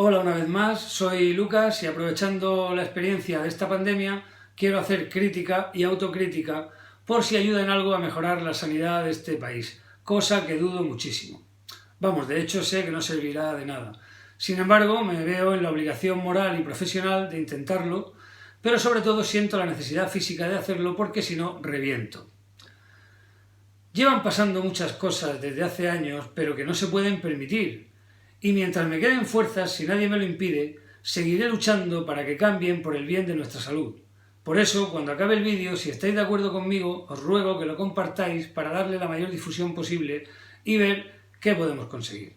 Hola una vez más, soy Lucas y aprovechando la experiencia de esta pandemia quiero hacer crítica y autocrítica por si ayuda en algo a mejorar la sanidad de este país, cosa que dudo muchísimo. Vamos, de hecho sé que no servirá de nada. Sin embargo, me veo en la obligación moral y profesional de intentarlo, pero sobre todo siento la necesidad física de hacerlo porque si no, reviento. Llevan pasando muchas cosas desde hace años, pero que no se pueden permitir. Y mientras me queden fuerzas, si nadie me lo impide, seguiré luchando para que cambien por el bien de nuestra salud. Por eso, cuando acabe el vídeo, si estáis de acuerdo conmigo, os ruego que lo compartáis para darle la mayor difusión posible y ver qué podemos conseguir.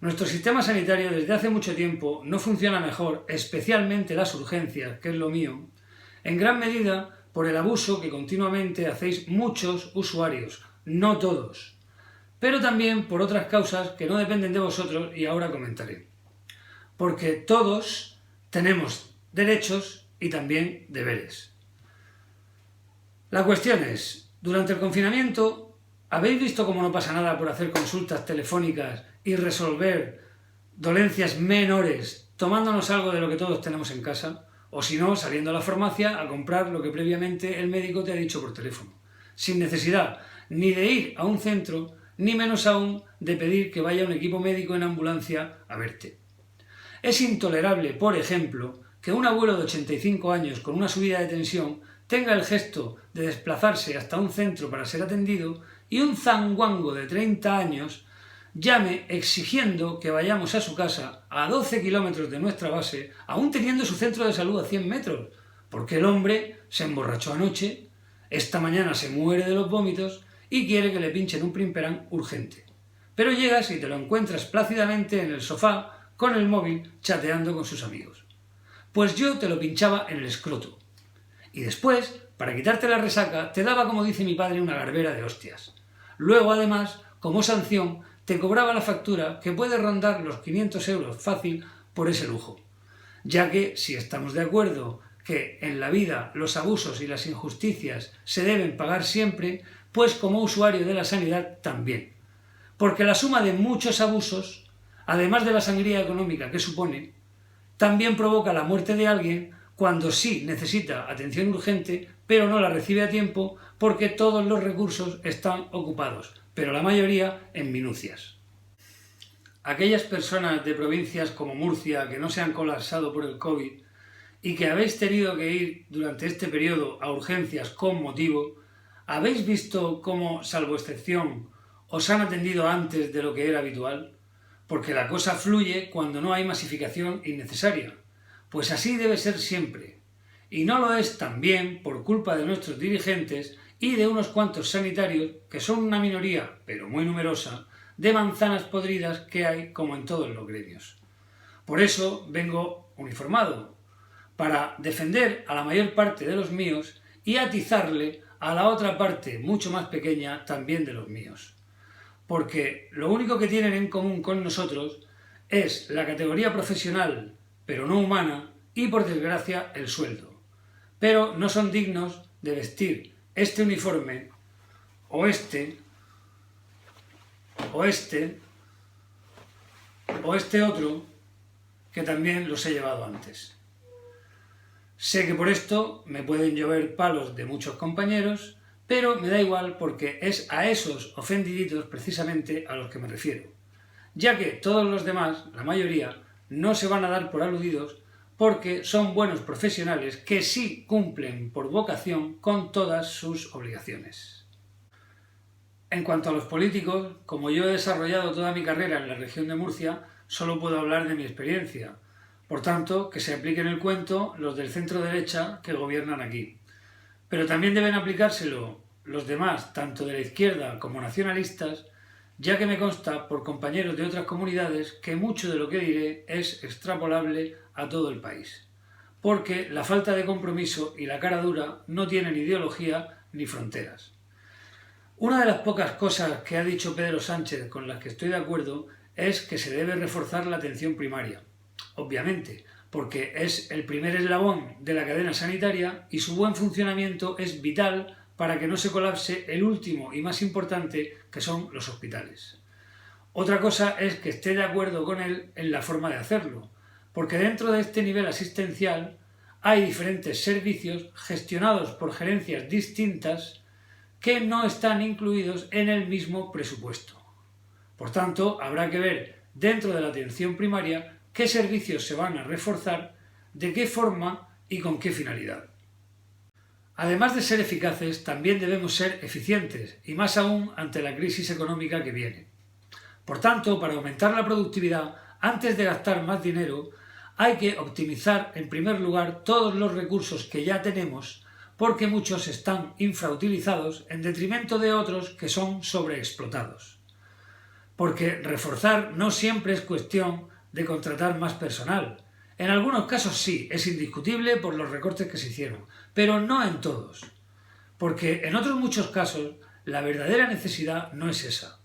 Nuestro sistema sanitario desde hace mucho tiempo no funciona mejor, especialmente las urgencias, que es lo mío, en gran medida por el abuso que continuamente hacéis muchos usuarios, no todos, pero también por otras causas que no dependen de vosotros y ahora comentaré. Porque todos tenemos derechos y también deberes. La cuestión es, durante el confinamiento, ¿habéis visto cómo no pasa nada por hacer consultas telefónicas y resolver dolencias menores tomándonos algo de lo que todos tenemos en casa? O si no, saliendo a la farmacia a comprar lo que previamente el médico te ha dicho por teléfono, sin necesidad ni de ir a un centro, ni menos aún de pedir que vaya un equipo médico en ambulancia a verte. Es intolerable, por ejemplo, que un abuelo de 85 años con una subida de tensión tenga el gesto de desplazarse hasta un centro para ser atendido y un zanguango de 30 años llame exigiendo que vayamos a su casa a 12 kilómetros de nuestra base, aún teniendo su centro de salud a 100 metros, porque el hombre se emborrachó anoche, esta mañana se muere de los vómitos y quiere que le pinchen un primperán urgente. Pero llegas y te lo encuentras plácidamente en el sofá con el móvil chateando con sus amigos. Pues yo te lo pinchaba en el escroto. Y después, para quitarte la resaca, te daba, como dice mi padre, una garbera de hostias. Luego, además, como sanción, te cobraba la factura que puede rondar los 500 euros fácil por ese lujo. Ya que, si estamos de acuerdo que en la vida los abusos y las injusticias se deben pagar siempre, pues como usuario de la sanidad también. Porque la suma de muchos abusos, además de la sangría económica que supone, también provoca la muerte de alguien cuando sí necesita atención urgente, pero no la recibe a tiempo porque todos los recursos están ocupados, pero la mayoría en minucias. Aquellas personas de provincias como Murcia que no se han colapsado por el COVID y que habéis tenido que ir durante este periodo a urgencias con motivo, ¿habéis visto cómo, salvo excepción, os han atendido antes de lo que era habitual? Porque la cosa fluye cuando no hay masificación innecesaria. Pues así debe ser siempre. Y no lo es también por culpa de nuestros dirigentes y de unos cuantos sanitarios, que son una minoría, pero muy numerosa, de manzanas podridas que hay como en todos los gremios. Por eso vengo uniformado, para defender a la mayor parte de los míos y atizarle a la otra parte mucho más pequeña también de los míos. Porque lo único que tienen en común con nosotros es la categoría profesional, pero no humana, y por desgracia el sueldo. Pero no son dignos de vestir este uniforme, o este otro, que también los he llevado antes. Sé que por esto me pueden llover palos de muchos compañeros, pero me da igual porque es a esos ofendiditos precisamente a los que me refiero, ya que todos los demás, la mayoría, no se van a dar por aludidos porque son buenos profesionales que sí cumplen por vocación con todas sus obligaciones. En cuanto a los políticos, como yo he desarrollado toda mi carrera en la región de Murcia, solo puedo hablar de mi experiencia. Por tanto, que se apliquen el cuento los del centro derecha que gobiernan aquí. Pero también deben aplicárselo los demás, tanto de la izquierda como nacionalistas, ya que me consta por compañeros de otras comunidades que mucho de lo que diré es extrapolable a todo el país. Porque la falta de compromiso y la cara dura no tienen ideología ni fronteras. Una de las pocas cosas que ha dicho Pedro Sánchez con las que estoy de acuerdo es que se debe reforzar la atención primaria. Obviamente, porque es el primer eslabón de la cadena sanitaria y su buen funcionamiento es vital para que no se colapse el último y más importante, que son los hospitales. Otra cosa es que esté de acuerdo con él en la forma de hacerlo, porque dentro de este nivel asistencial hay diferentes servicios gestionados por gerencias distintas que no están incluidos en el mismo presupuesto. Por tanto, habrá que ver dentro de la atención primaria qué servicios se van a reforzar, de qué forma y con qué finalidad. Además de ser eficaces, también debemos ser eficientes, y más aún ante la crisis económica que viene. Por tanto, para aumentar la productividad, antes de gastar más dinero, hay que optimizar en primer lugar todos los recursos que ya tenemos, porque muchos están infrautilizados en detrimento de otros que son sobreexplotados. Porque reforzar no siempre es cuestión de contratar más personal. En algunos casos sí, es indiscutible por los recortes que se hicieron, pero no en todos. Porque en otros muchos casos la verdadera necesidad no es esa.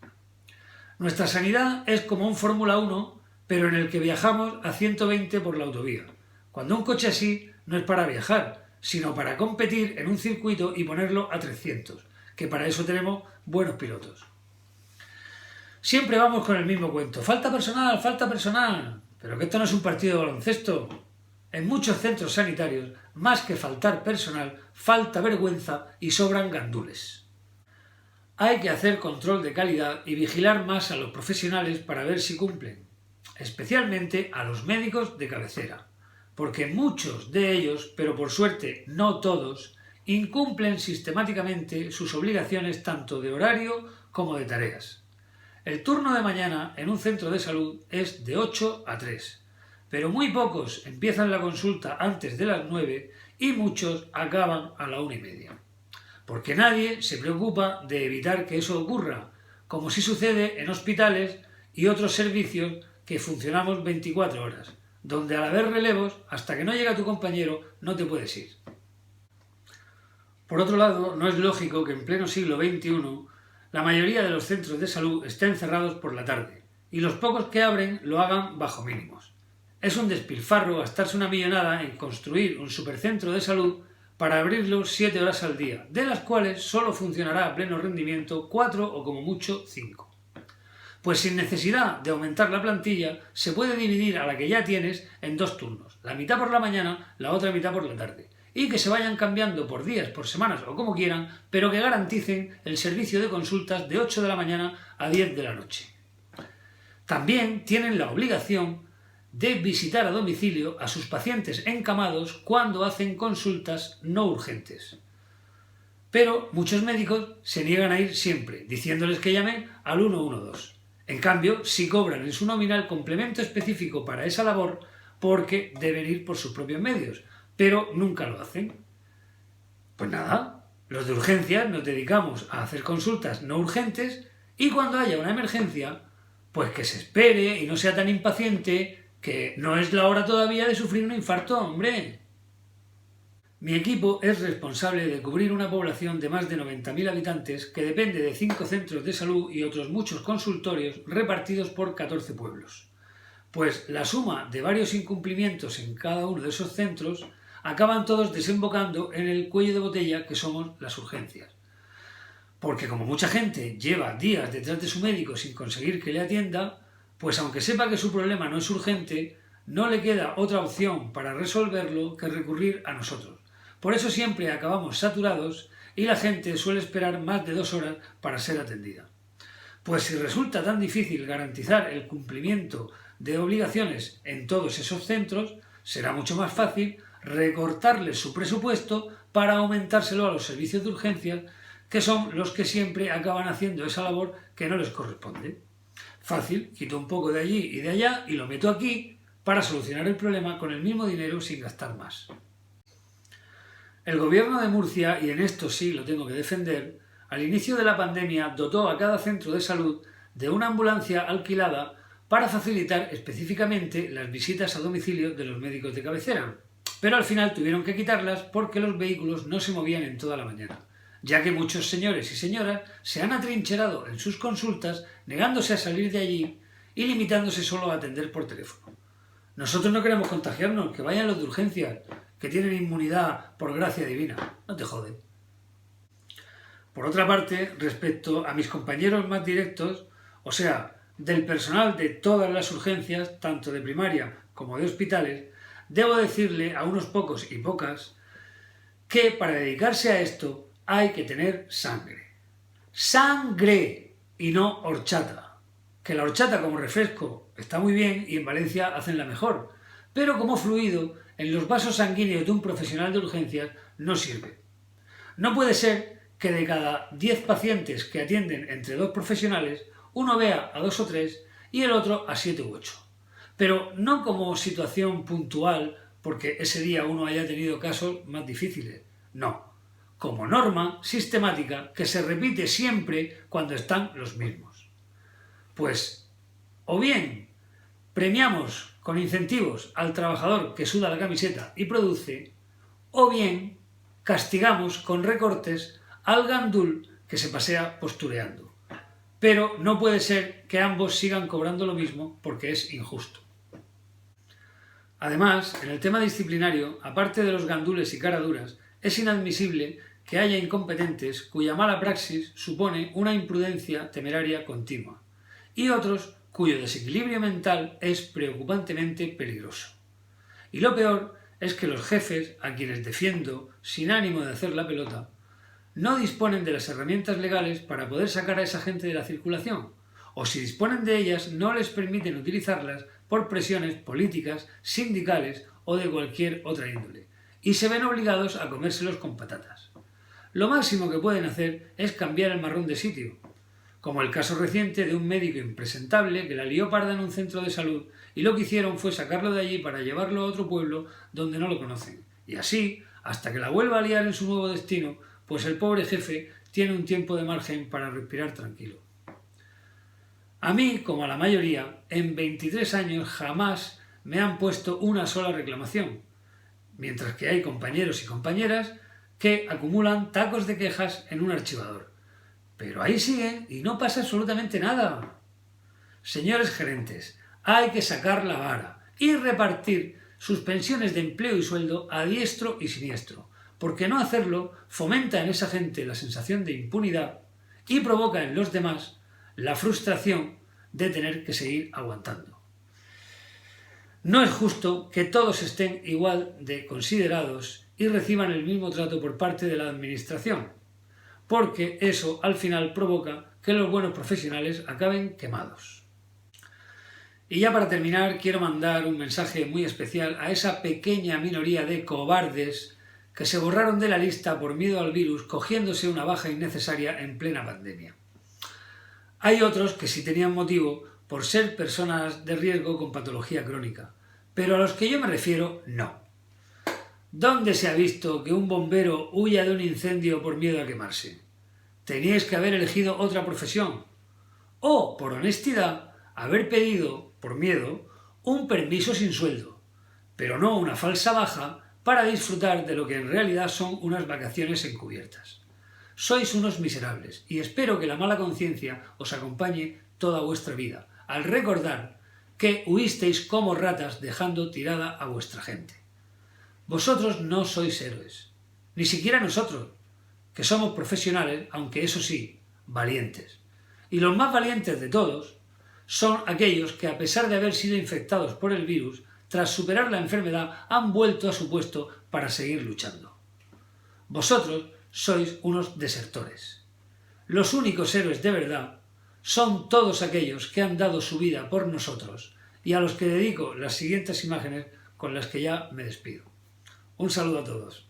Nuestra sanidad es como un Fórmula 1, pero en el que viajamos a 120 por la autovía, cuando un coche así no es para viajar, sino para competir en un circuito y ponerlo a 300, que para eso tenemos buenos pilotos. Siempre vamos con el mismo cuento, falta personal, pero que esto no es un partido de baloncesto. En muchos centros sanitarios, más que faltar personal, falta vergüenza y sobran gandules. Hay que hacer control de calidad y vigilar más a los profesionales para ver si cumplen, especialmente a los médicos de cabecera, porque muchos de ellos, pero por suerte no todos, incumplen sistemáticamente sus obligaciones tanto de horario como de tareas. El turno de mañana en un centro de salud es de 8 a 3, pero muy pocos empiezan la consulta antes de las 9 y muchos acaban a la 1:30. Porque nadie se preocupa de evitar que eso ocurra, como sí sucede en hospitales y otros servicios que funcionamos 24 horas, donde al haber relevos, hasta que no llega tu compañero, no te puedes ir. Por otro lado, no es lógico que en pleno siglo XXI la mayoría de los centros de salud estén cerrados por la tarde, y los pocos que abren lo hagan bajo mínimos. Es un despilfarro gastarse una millonada en construir un supercentro de salud para abrirlo 7 horas al día, de las cuales solo funcionará a pleno rendimiento 4 o como mucho 5. Pues sin necesidad de aumentar la plantilla, se puede dividir a la que ya tienes en 2 turnos, la mitad por la mañana, la otra mitad por la tarde, y que se vayan cambiando por días, por semanas o como quieran, pero que garanticen el servicio de consultas de 8 de la mañana a 10 de la noche. También tienen la obligación de visitar a domicilio a sus pacientes encamados cuando hacen consultas no urgentes. Pero muchos médicos se niegan a ir siempre, diciéndoles que llamen al 112. En cambio, sí cobran en su nómina el complemento específico para esa labor porque deben ir por sus propios medios, pero nunca lo hacen. Pues nada, los de urgencias nos dedicamos a hacer consultas no urgentes y cuando haya una emergencia, pues que se espere y no sea tan impaciente, que no es la hora todavía de sufrir un infarto, hombre. Mi equipo es responsable de cubrir una población de más de 90.000 habitantes que depende de 5 centros de salud y otros muchos consultorios repartidos por 14 pueblos. Pues la suma de varios incumplimientos en cada uno de esos centros acaban todos desembocando en el cuello de botella que somos las urgencias. Porque como mucha gente lleva días detrás de su médico sin conseguir que le atienda, pues aunque sepa que su problema no es urgente, no le queda otra opción para resolverlo que recurrir a nosotros. Por eso siempre acabamos saturados y la gente suele esperar más de 2 horas para ser atendida. Pues si resulta tan difícil garantizar el cumplimiento de obligaciones en todos esos centros, será mucho más fácil recortarles su presupuesto para aumentárselo a los servicios de urgencias, que son los que siempre acaban haciendo esa labor que no les corresponde. Fácil, quito un poco de allí y de allá y lo meto aquí para solucionar el problema con el mismo dinero sin gastar más. El gobierno de Murcia, y en esto sí lo tengo que defender, al inicio de la pandemia dotó a cada centro de salud de una ambulancia alquilada para facilitar específicamente las visitas a domicilio de los médicos de cabecera, pero al final tuvieron que quitarlas porque los vehículos no se movían en toda la mañana, ya que muchos señores y señoras se han atrincherado en sus consultas negándose a salir de allí y limitándose solo a atender por teléfono. Nosotros no queremos contagiarnos, que vayan los de urgencias, que tienen inmunidad por gracia divina, no te joden. Por otra parte, respecto a mis compañeros más directos, o sea, del personal de todas las urgencias, tanto de primaria como de hospitales, debo decirle a unos pocos y pocas que para dedicarse a esto hay que tener sangre. ¡Sangre! Y no horchata. Que la horchata como refresco está muy bien y en Valencia hacen la mejor, pero como fluido en los vasos sanguíneos de un profesional de urgencias no sirve. No puede ser que de cada 10 pacientes que atienden entre 2 profesionales, uno vea a 2 o 3 y el otro a 7 u 8. Pero no como situación puntual porque ese día uno haya tenido casos más difíciles, no, como norma sistemática que se repite siempre cuando están los mismos. Pues, o bien premiamos con incentivos al trabajador que suda la camiseta y produce, o bien castigamos con recortes al gandul que se pasea postureando. Pero no puede ser que ambos sigan cobrando lo mismo porque es injusto. Además, en el tema disciplinario, aparte de los gandules y caraduras, es inadmisible que haya incompetentes cuya mala praxis supone una imprudencia temeraria continua, y otros cuyo desequilibrio mental es preocupantemente peligroso. Y lo peor es que los jefes, a quienes defiendo sin ánimo de hacer la pelota, no disponen de las herramientas legales para poder sacar a esa gente de la circulación, o si disponen de ellas no les permiten utilizarlas por presiones políticas, sindicales o de cualquier otra índole, y se ven obligados a comérselos con patatas. Lo máximo que pueden hacer es cambiar el marrón de sitio, como el caso reciente de un médico impresentable que la lió parda en un centro de salud y lo que hicieron fue sacarlo de allí para llevarlo a otro pueblo donde no lo conocen. Y así, hasta que la vuelva a liar en su nuevo destino, pues el pobre jefe tiene un tiempo de margen para respirar tranquilo. A mí, como a la mayoría, en 23 años jamás me han puesto una sola reclamación, mientras que hay compañeros y compañeras que acumulan tacos de quejas en un archivador. Pero ahí siguen y no pasa absolutamente nada. Señores gerentes, hay que sacar la vara y repartir suspensiones de empleo y sueldo a diestro y siniestro, porque no hacerlo fomenta en esa gente la sensación de impunidad y provoca en los demás la frustración de tener que seguir aguantando. No es justo que todos estén igual de considerados y reciban el mismo trato por parte de la administración, porque eso al final provoca que los buenos profesionales acaben quemados. Y ya para terminar quiero mandar un mensaje muy especial a esa pequeña minoría de cobardes que se borraron de la lista por miedo al virus cogiéndose una baja innecesaria en plena pandemia. Hay otros que sí tenían motivo por ser personas de riesgo con patología crónica, pero a los que yo me refiero no. ¿Dónde se ha visto que un bombero huya de un incendio por miedo a quemarse? Teníais que haber elegido otra profesión. O, por honestidad, haber pedido, por miedo, un permiso sin sueldo, pero no una falsa baja para disfrutar de lo que en realidad son unas vacaciones encubiertas. Sois unos miserables y espero que la mala conciencia os acompañe toda vuestra vida, al recordar que huisteis como ratas dejando tirada a vuestra gente. Vosotros no sois héroes, ni siquiera nosotros, que somos profesionales, aunque eso sí, valientes. Y los más valientes de todos son aquellos que, a pesar de haber sido infectados por el virus, tras superar la enfermedad han vuelto a su puesto para seguir luchando. Vosotros sois unos desertores. Los únicos héroes de verdad son todos aquellos que han dado su vida por nosotros y a los que dedico las siguientes imágenes con las que ya me despido. Un saludo a todos.